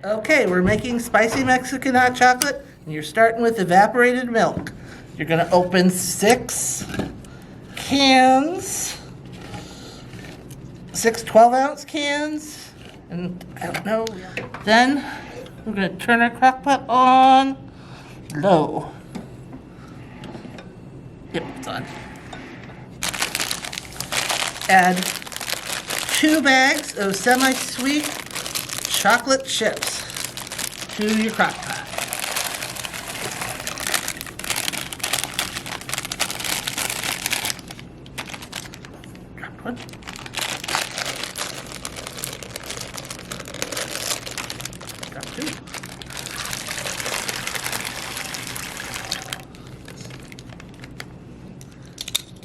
Okay, we're making spicy Mexican hot chocolate, and you're starting with evaporated milk. You're gonna open 6 cans, 6 12-ounce cans, and I don't know. Then we're gonna turn our crock pot on low. Yep, it's on. Add 2 bags of semi-sweet chocolate chips to your crock pot. Drop one. Drop 2.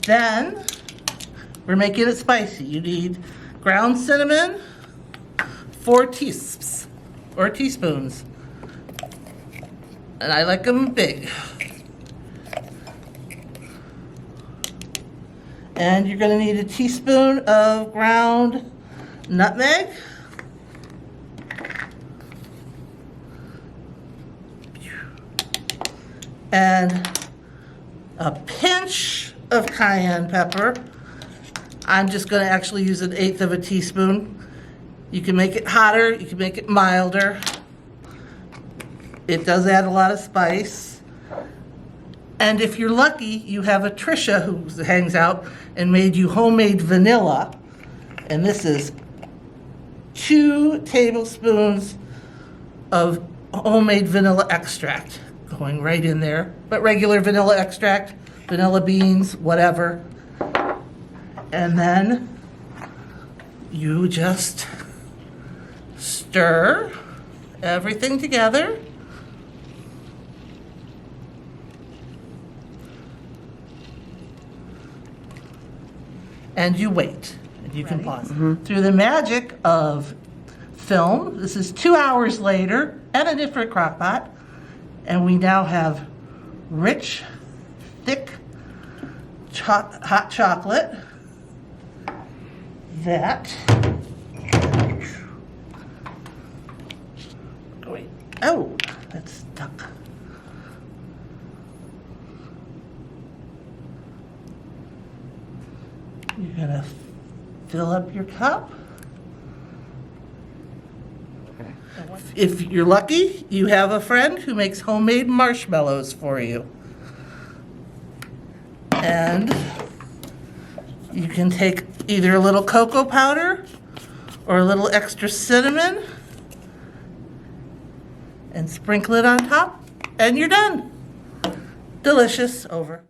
Then we're making it spicy. You need ground cinnamon, 4 teaspoons, and I like them big. And you're going to need a teaspoon of ground nutmeg, and a pinch of cayenne pepper. I'm just going to actually use 1/8 of a teaspoon. You can make it hotter, you can make it milder. It does add a lot of spice. And if you're lucky, you have a Trisha who hangs out and made you homemade vanilla. And this is 2 tablespoons of homemade vanilla extract going right in there. But regular vanilla extract, vanilla beans, whatever. And then you just stir everything together. And you wait. And you can pause. Through the magic of film, this is 2 hours later at a different crock pot. And we now have rich, thick, hot chocolate that, wait, oh, that's stuck. You're gonna fill up your cup. If you're lucky, you have a friend who makes homemade marshmallows for you. And you can take either a little cocoa powder or a little extra cinnamon and sprinkle it on top, and you're done. Delicious. Over.